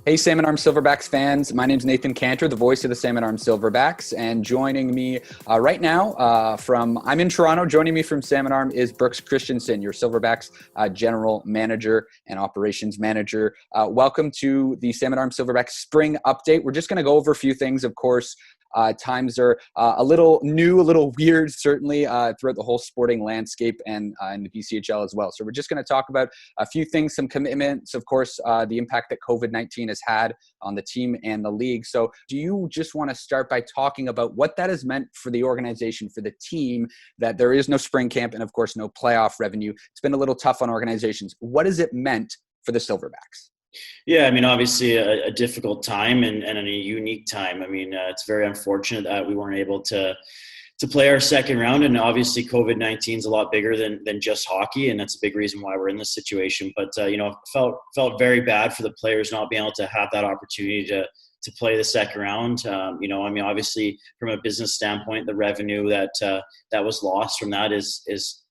Hey, Salmon Arm Silverbacks fans. My name's Nathan Kanter, the voice of the Salmon Arm Silverbacks. And joining me right now I'm in Toronto. Joining me from Salmon Arm is Brooks Christensen, your Silverbacks general manager and operations manager. Welcome to the Salmon Arm Silverbacks spring update. We're just going to go over a few things, of course. Times are a little new, a little weird, certainly throughout the whole sporting landscape and in the BCHL as well. So we're just going to talk about a few things, some commitments, of course, the impact that COVID-19 has had on the team and the league. So do you just want to start by talking about what that has meant for the organization, for the team, that there is no spring camp and, of course, no playoff revenue? It's been a little tough on organizations. What has it meant for the Silverbacks? Yeah, I mean, obviously a difficult time and a unique time. I mean, it's very unfortunate that we weren't able to play our second round. And obviously COVID-19 is a lot bigger than just hockey. And that's a big reason why we're in this situation. But, felt very bad for the players not being able to have that opportunity to play the second round. Obviously from a business standpoint, the revenue that was lost from that is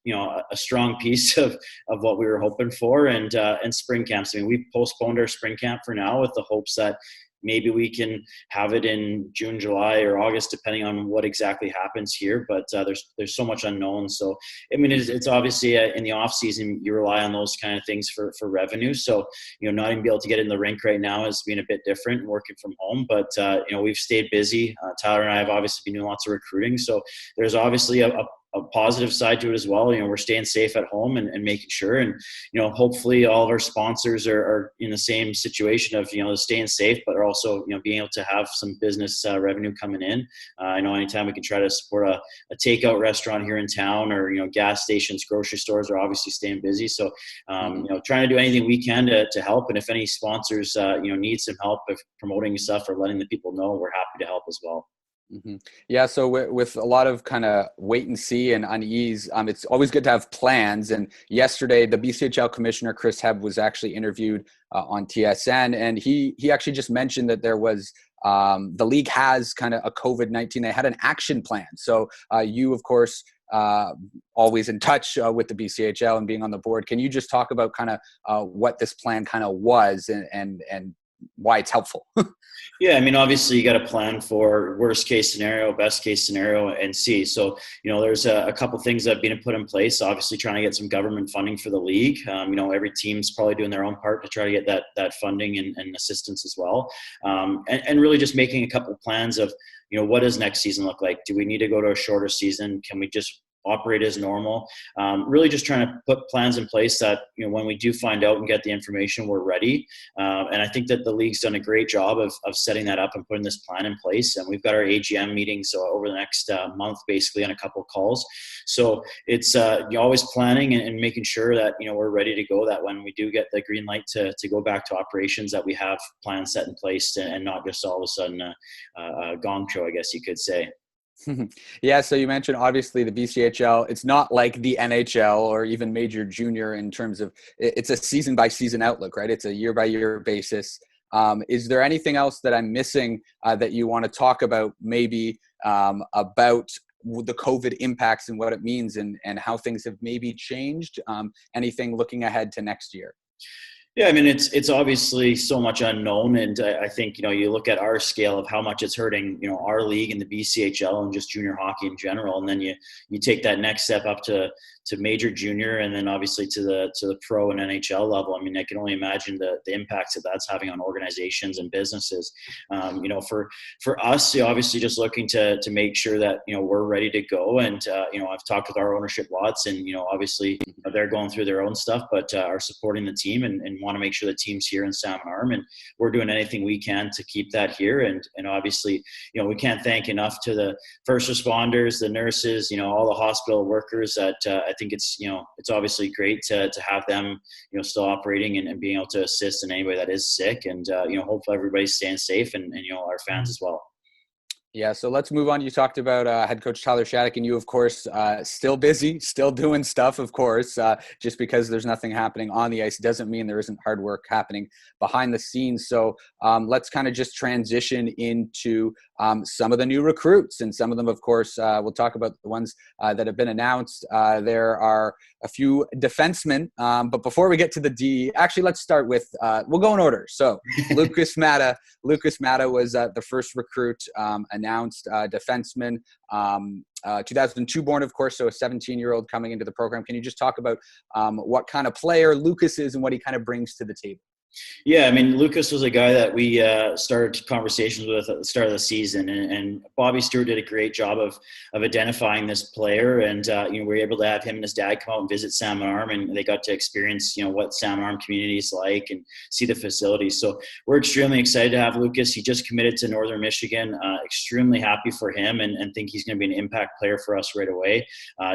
a strong piece of what we were hoping for. And spring camps. I mean, we postponed our spring camp for now with the hopes that maybe we can have it in June, July, or August, depending on what exactly happens here. But there's so much unknown. So, I mean, it's obviously in the off season, you rely on those kind of things for revenue. So, not even be able to get in the rink right now has been a bit different working from home. But, we've stayed busy. Tyler and I have obviously been doing lots of recruiting. So there's obviously a positive side to it as well. We're staying safe at home and making sure, and hopefully all of our sponsors are in the same situation of staying safe, but are also being able to have some business revenue coming in. I know anytime we can try to support a takeout restaurant here in town, or gas stations, grocery stores are obviously staying busy. So trying to do anything we can to help, and if any sponsors need some help with promoting stuff or letting the people know, we're happy to help as well. Mm-hmm. Yeah, so with a lot of kind of wait and see and unease, it's always good to have plans. And yesterday, the BCHL commissioner, Chris Hebb, was actually interviewed on TSN, and he actually just mentioned that there was the league has kind of a COVID-19. They had an action plan. So you, of course, always in touch with the BCHL and being on the board. Can you just talk about kind of what this plan kind of was and why it's helpful? Yeah, I mean, obviously you got to plan for worst case scenario, best case scenario, and see. So, there's a couple things that have been put in place. Obviously, trying to get some government funding for the league. Every team's probably doing their own part to try to get that funding and assistance as well. And really just making a couple of plans of, what does next season look like? Do we need to go to a shorter season? Can we just operate as normal? Really just trying to put plans in place that, when we do find out and get the information, we're ready. And I think that the league's done a great job of setting that up and putting this plan in place. And we've got our AGM meetings over the next month, basically, on a couple of calls. So it's always planning and making sure that, we're ready to go, that when we do get the green light to go back to operations, that we have plans set in place and not just all of a sudden a gong show, I guess you could say. Yeah, so you mentioned obviously the BCHL. It's not like the NHL or even Major Junior in terms of it's a season by season outlook, right? It's a year by year basis. Is there anything else that I'm missing that you want to talk about, maybe about the COVID impacts and what it means and how things have maybe changed? Anything looking ahead to next year? Yeah, I mean, it's obviously so much unknown, and I think you look at our scale of how much it's hurting our league and the BCHL and just junior hockey in general, and then you take that next step up to major junior, and then obviously to the pro and NHL level. I mean, I can only imagine the impacts that that's having on organizations and businesses. For us, obviously just looking to make sure that we're ready to go, and I've talked with our ownership lots, and obviously they're going through their own stuff, but are supporting the team and want to make sure the team's here in Salmon Arm, and we're doing anything we can to keep that here. And obviously, we can't thank enough to the first responders, the nurses, all the hospital workers that I think it's obviously great to have them, still operating and being able to assist in anybody that is sick. And, hopefully everybody's staying safe and our fans as well. Yeah, so let's move on. You talked about head coach Tyler Shattuck, and you, of course, still busy, still doing stuff, of course. Just because there's nothing happening on the ice doesn't mean there isn't hard work happening behind the scenes. So let's kind of just transition into some of the new recruits, and some of them, of course, we'll talk about the ones that have been announced. There are a few defensemen, but before we get to the D, actually, let's start with, we'll go in order. So Lucas Matta was the first recruit announced, defenseman, 2002 born, of course, so a 17-year-old coming into the program. Can you just talk about what kind of player Lucas is and what he kind of brings to the table? Yeah, I mean, Lucas was a guy that we started conversations with at the start of the season, and Bobby Stewart did a great job of identifying this player, and we were able to have him and his dad come out and visit Salmon Arm, and they got to experience what Salmon Arm community is like and see the facilities. So we're extremely excited to have Lucas. He just committed to Northern Michigan. Extremely happy for him, and think he's going to be an impact player for us right away.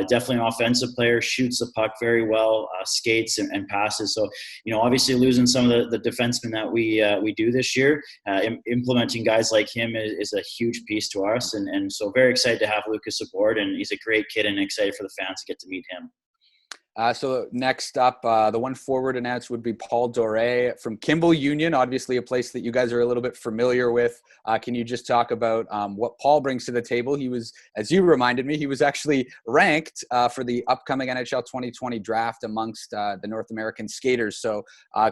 Definitely an offensive player, shoots the puck very well, skates and passes. So obviously losing some of the defensemen that we do this year, implementing guys like him is a huge piece to us, and so very excited to have Lucas aboard, and he's a great kid and excited for the fans to get to meet him. So next up, the one forward announced would be Paul Doorau from Kimball Union, obviously a place that you guys are a little bit familiar with. Can you just talk about what Paul brings to the table? He was, as you reminded me, he was actually ranked for the upcoming NHL 2020 draft amongst the North American skaters. So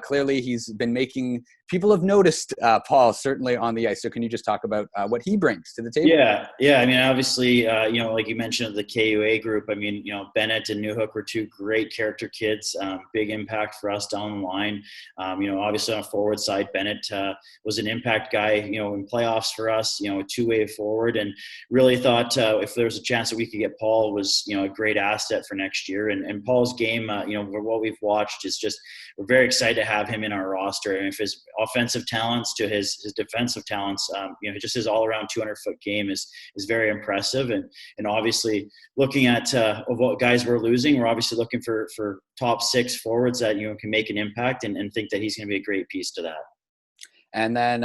clearly he's been making – people have noticed Paul, certainly on the ice. So can you just talk about what he brings to the table? Yeah. I mean, obviously, like you mentioned, the KUA group, I mean, Bennett and Newhook were two great character kids, big impact for us down the line. Obviously on a forward side, Bennett was an impact guy, in playoffs for us, a two-way forward, and really thought if there was a chance that we could get Paul was, a great asset for next year. And Paul's game, what we've watched is just, we're very excited to have him in our roster. And if his offensive talents to his defensive talents, just his all-around 200-foot game is very impressive. And obviously looking at what guys we're losing, we're obviously looking for top six forwards that can make an impact, and think that he's going to be a great piece to that. And then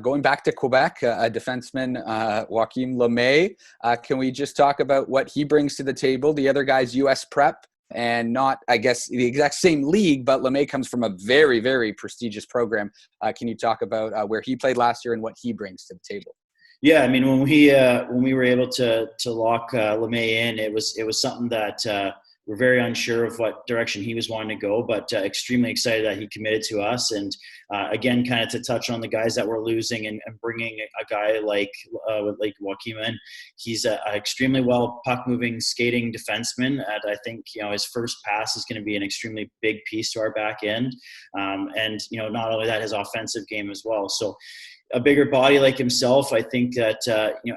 going back to Quebec, a defenseman, Joaquim LeMay. Can we just talk about what he brings to the table? The other guy's U.S. prep, and not, I guess, the exact same league, but LeMay comes from a very, very prestigious program. Can you talk about where he played last year and what he brings to the table? Yeah, I mean, when we were able to lock LeMay in, it was something that we're very unsure of what direction he was wanting to go, but extremely excited that he committed to us. And again, kind of to touch on the guys that we're losing and bringing a guy like Joaquim in, he's an extremely well puck-moving, skating defenseman. And I think, his first pass is going to be an extremely big piece to our back end. And, not only that, his offensive game as well. So, a bigger body like himself, I think that,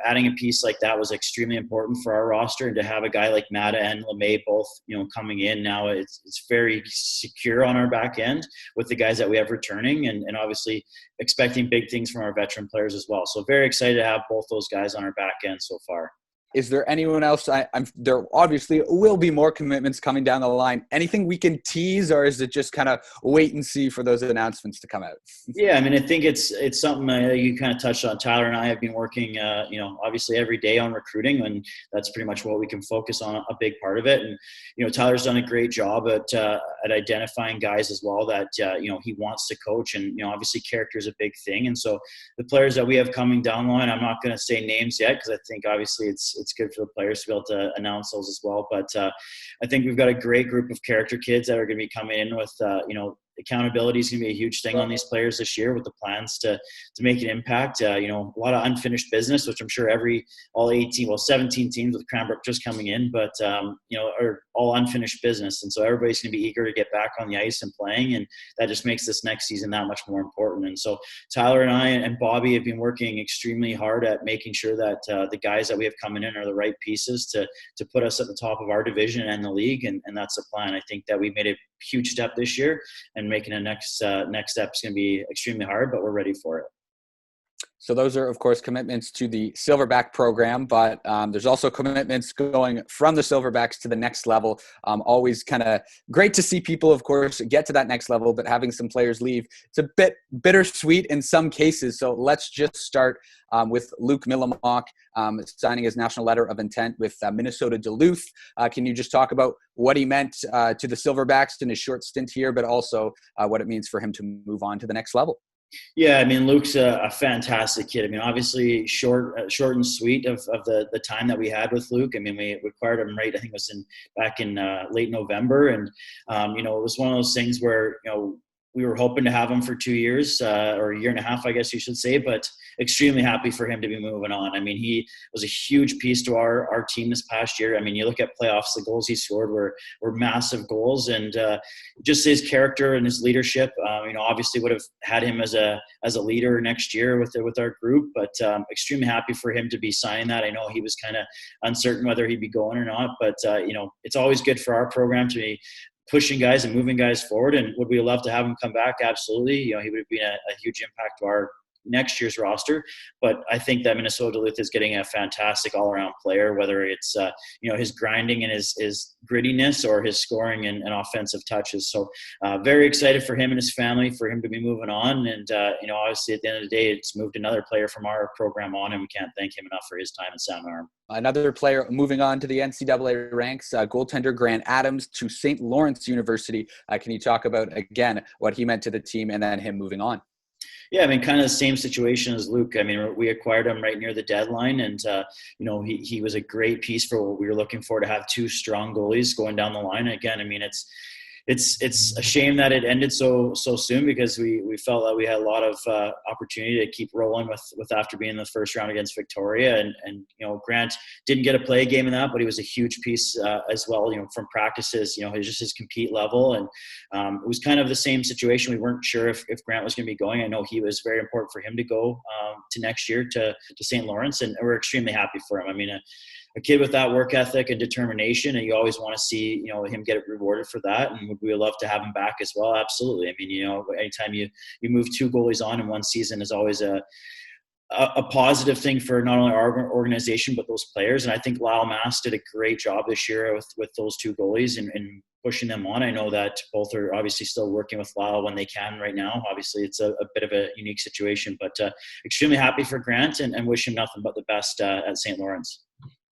adding a piece like that was extremely important for our roster, and to have a guy like Matta and LeMay both, coming in now, it's very secure on our back end with the guys that we have returning, and obviously expecting big things from our veteran players as well. So very excited to have both those guys on our back end so far. Is there anyone else? There obviously will be more commitments coming down the line. Anything we can tease, or is it just kind of wait and see for those announcements to come out? Yeah, I mean, I think it's something you kind of touched on. Tyler and I have been working, obviously every day on recruiting, and that's pretty much what we can focus on, a big part of it. And Tyler's done a great job at identifying guys as well that he wants to coach, and obviously character is a big thing. And so the players that we have coming down the line, I'm not going to say names yet because I think obviously it's good for the players to be able to announce those as well. But I think we've got a great group of character kids that are going to be coming in with, accountability is going to be a huge thing on these players this year, with the plans to make an impact. A lot of unfinished business, which I'm sure 17 teams with Cranbrook just coming in, but are all unfinished business. And so everybody's going to be eager to get back on the ice and playing, and that just makes this next season that much more important. And so Tyler and I and Bobby have been working extremely hard at making sure that the guys that we have coming in are the right pieces to put us at the top of our division and the league, and that's the plan. I think that we made a huge step this year, and making a next step is going to be extremely hard, but we're ready for it. So those are, of course, commitments to the Silverback program, but there's also commitments going from the Silverbacks to the next level. Always kind of great to see people, of course, get to that next level, but having some players leave, it's a bit bittersweet in some cases. So let's just start with Luke Millimock signing his national letter of intent with Minnesota Duluth. Can you just talk about what he meant to the Silverbacks in his short stint here, but also what it means for him to move on to the next level? Yeah, I mean, Luke's a fantastic kid. I mean, obviously short and sweet of the time that we had with Luke. I mean, we acquired him right, I think it was back in late November. And, it was one of those things where, we were hoping to have him for 2 years or a year and a half, I guess you should say, but extremely happy for him to be moving on. I mean, he was a huge piece to our team this past year. I mean, you look at playoffs, the goals he scored were massive goals, and just his character and his leadership, obviously would have had him as a leader next year with our group, but extremely happy for him to be signing that. I know he was kind of uncertain whether he'd be going or not, but it's always good for our program to be pushing guys and moving guys forward. And would we love to have him come back? Absolutely. He would have been a huge impact to our next year's roster. But I think that Minnesota Duluth is getting a fantastic all-around player, whether it's his grinding and his grittiness or his scoring and offensive touches. So very excited for him and his family, for him to be moving on. And obviously at the end of the day, it's moved another player from our program on, and we can't thank him enough for his time in Salmon Arm. Another player moving on to the NCAA ranks, goaltender Grant Adams to St. Lawrence University. Can you talk about, again, what he meant to the team and then him moving on? Yeah, I mean, kind of the same situation as Luke. I mean, we acquired him right near the deadline, and he was a great piece for what we were looking for, to have two strong goalies going down the line. Again, I mean, it's a shame that it ended so soon, because we felt that we had a lot of opportunity to keep rolling with after being in the first round against Victoria, and Grant didn't get to play a game in that, but he was a huge piece as well, from practices, his compete level. And it was kind of the same situation. We weren't sure if Grant was going to be going. I know he was very important for him to go to next year to St. Lawrence, and we're extremely happy for him. I mean, a kid with that work ethic and determination, and you always want to see, him get rewarded for that. And we would love to have him back as well. Absolutely. I mean, anytime you move two goalies on in one season is always a positive thing for not only our organization, but those players. And I think Lyle Mass did a great job this year with those two goalies and pushing them on. I know that both are obviously still working with Lyle when they can right now. Obviously it's a bit of a unique situation, but extremely happy for Grant and wish him nothing but the best at St. Lawrence.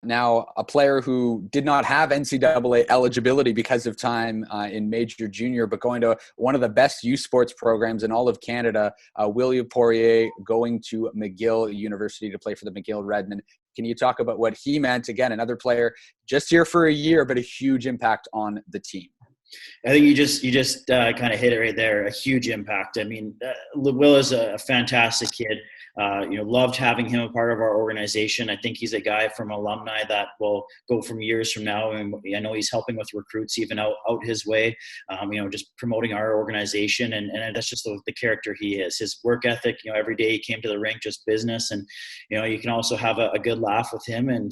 Now, a player who did not have NCAA eligibility because of time in major junior, but going to one of the best youth sports programs in all of Canada, William Poirier, going to McGill University to play for the McGill Redmen. Can you talk about what he meant? Again, another player just here for a year, but a huge impact on the team. I think you just kind of hit it right there. A huge impact. I mean, Will is a fantastic kid. Loved having him a part of our organization. I think he's a guy from alumni that will go from years from now. And I know he's helping with recruits even out his way, just promoting our organization. And that's just the character he is. His work ethic, every day he came to the rink, just business. And, you can also have a good laugh with him. And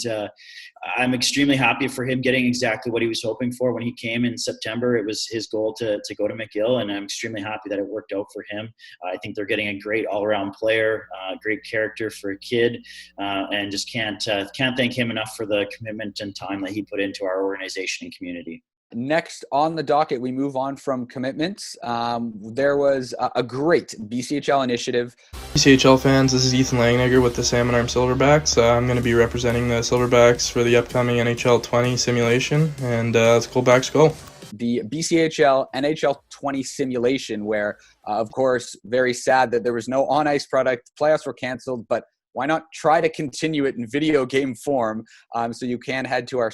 I'm extremely happy for him getting exactly what he was hoping for when he came in September. It was his goal to go to McGill, and I'm extremely happy that it worked out for him. I think they're getting a great all-around player, great character for a kid, and just can't thank him enough for the commitment and time that he put into our organization and community. Next on the docket, we move on from commitments. There was a great BCHL initiative. BCHL fans, this is Ethan Langenegger with the Salmon Arm Silverbacks. I'm going to be representing the Silverbacks for the upcoming NHL 20 simulation, and let's go Backs go. The BCHL NHL 20 simulation, where, of course, very sad that there was no on-ice product. Playoffs were canceled, but why not try to continue it in video game form? So you can head to our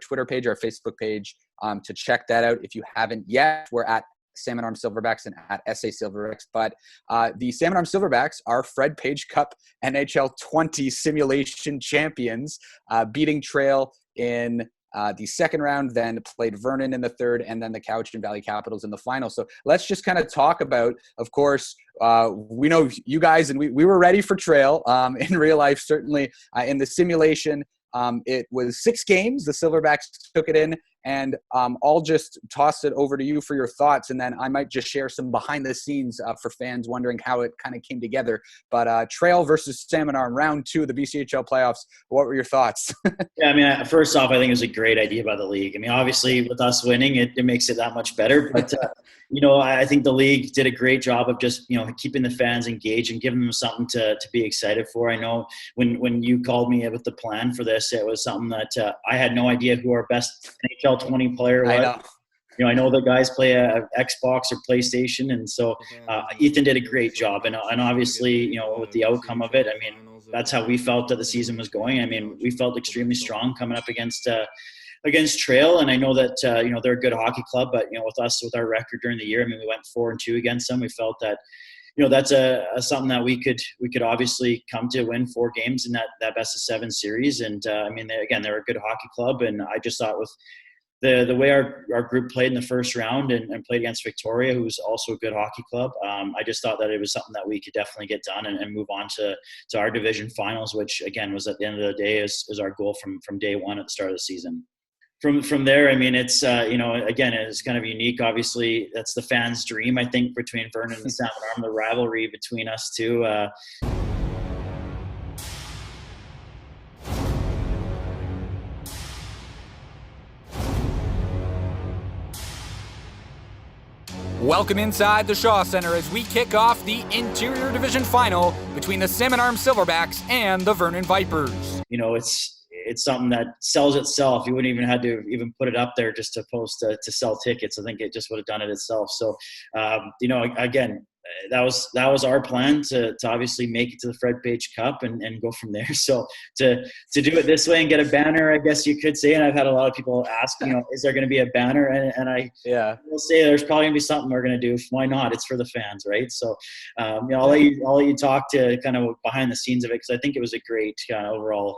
Twitter page, our Facebook page, to check that out if you haven't yet. We're at Salmon Arm Silverbacks and at SA Silverbacks. But the Salmon Arm Silverbacks are Fred Page Cup NHL 20 simulation champions, beating Trail in the second round, then played Vernon in the third, and then the Cowichan Valley Capitals in the final. So let's just kind of talk about, of course, we know you guys, and we were ready for Trail in real life, certainly in the simulation. It was 6 games. The Silverbacks took it in, and I'll just toss it over to you for your thoughts, and then I might just share some behind the scenes for fans wondering how it kind of came together. But Trail versus Salmon Arm, round 2 of the BCHL playoffs. What were your thoughts? Yeah, I mean, first off, I think it was a great idea by the league. I mean, obviously with us winning, it makes it that much better. But, I think the league did a great job of just, keeping the fans engaged and giving them something to be excited for. I know when you called me with the plan for this, it was something that I had no idea who our best NHL 20 player was. I know. I know the guys play a Xbox or PlayStation, and so Ethan did a great job. And obviously, with the outcome of it, I mean, that's how we felt that the season was going. I mean, we felt extremely strong coming up against Trail, and I know that they're a good hockey club, but with us, with our record during the year, I mean, we went 4-2 against them. We felt that that's a something that we could obviously come to win 4 games in that best of 7 series. And I mean, they're a good hockey club, and I just thought with the way our group played in the first round and played against Victoria, who's also a good hockey club, I just thought that it was something that we could definitely get done and move on to our division finals, which again was at the end of the day is our goal from day one at the start of the season. From there, I mean, it's, again, it's kind of unique. Obviously, that's the fans' dream, I think, between Vernon and Salmon Arm, the rivalry between us two. Welcome inside the Shaw Center as we kick off the Interior Division Final between the Salmon Arm Silverbacks and the Vernon Vipers. It's something that sells itself. You wouldn't even have to even put it up there just to post to sell tickets. I think it just would have done it itself. So, again, that was our plan to obviously make it to the Fred Page Cup and go from there. So to do it this way and get a banner, I guess you could say, and I've had a lot of people ask, is there going to be a banner? And I will say there's probably going to be something we're going to do. Why not? It's for the fans, right? So, I'll let you talk to kind of behind the scenes of it, because I think it was a great kind of overall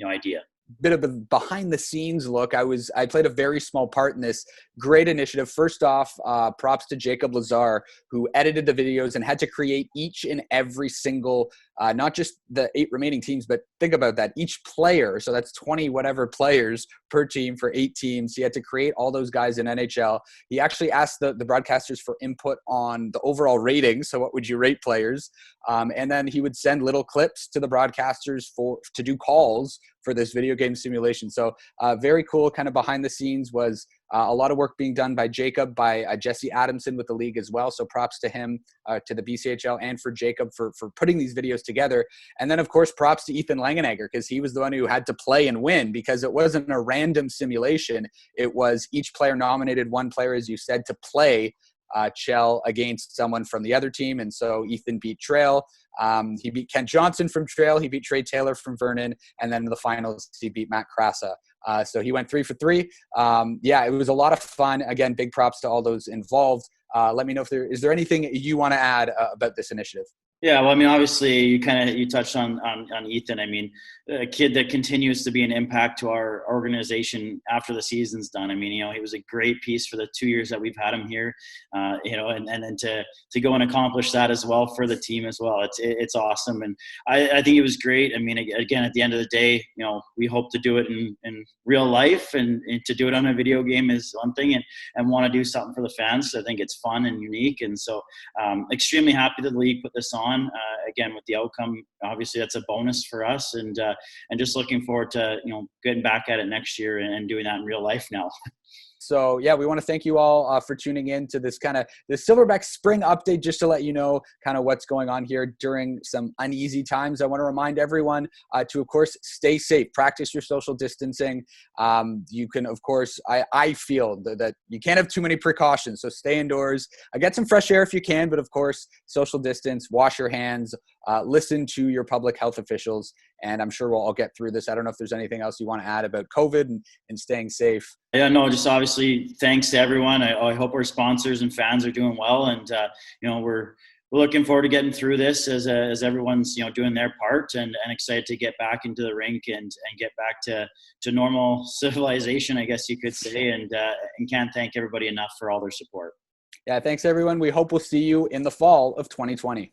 idea. Bit of a behind the scenes look. I played a very small part in this great initiative. First off, props to Jacob Lazar, who edited the videos and had to create each and every single, not just the 8 remaining teams, but think about that, each player. So that's 20 whatever players per team for 8 teams. He had to create all those guys in NHL. He actually asked the broadcasters for input on the overall rating. So what would you rate players? And then he would send little clips to the broadcasters to do calls for this video game simulation. So very cool kind of behind the scenes was a lot of work being done by Jacob, by Jesse Adamson with the league as well. So props to him, to the BCHL, and for Jacob for putting these videos together. And then, of course, props to Ethan Langenegger, because he was the one who had to play and win, because it wasn't a random simulation. It was each player nominated one player, as you said, to play Chell against someone from the other team. And so Ethan beat Trail. He beat Kent Johnson from Trail. He beat Trey Taylor from Vernon. And then in the finals, he beat Matt Krasa. So he went 3 for 3. It was a lot of fun. Again, big props to all those involved. Let me know if is there anything you want to add about this initiative? Yeah, well, I mean, obviously, you touched on Ethan. I mean, a kid that continues to be an impact to our organization after the season's done. I mean, he was a great piece for the 2 years that we've had him here, and then to go and accomplish that as well for the team as well. It's awesome, and I think it was great. I mean, again, at the end of the day, we hope to do it in real life, and to do it on a video game is one thing, and want to do something for the fans. So I think it's fun and unique, and so extremely happy that the league put this on. Again, with the outcome, obviously that's a bonus for us, and just looking forward to getting back at it next year and doing that in real life now. So, we want to thank you all for tuning in to this Silverback spring update, just to let you know kind of what's going on here during some uneasy times. I want to remind everyone to, of course, stay safe, practice your social distancing. You can, of course, I feel that you can't have too many precautions, so stay indoors. Get some fresh air if you can, but of course, social distance, wash your hands, listen to your public health officials, and I'm sure we'll all get through this. I don't know if there's anything else you want to add about COVID and staying safe. Yeah, no, just obviously thanks to everyone. I hope our sponsors and fans are doing well, and we're looking forward to getting through this as everyone's doing their part, and excited to get back into the rink and get back to normal civilization, I guess you could say, and can't thank everybody enough for all their support. Yeah, thanks everyone. We hope we'll see you in the fall of 2020.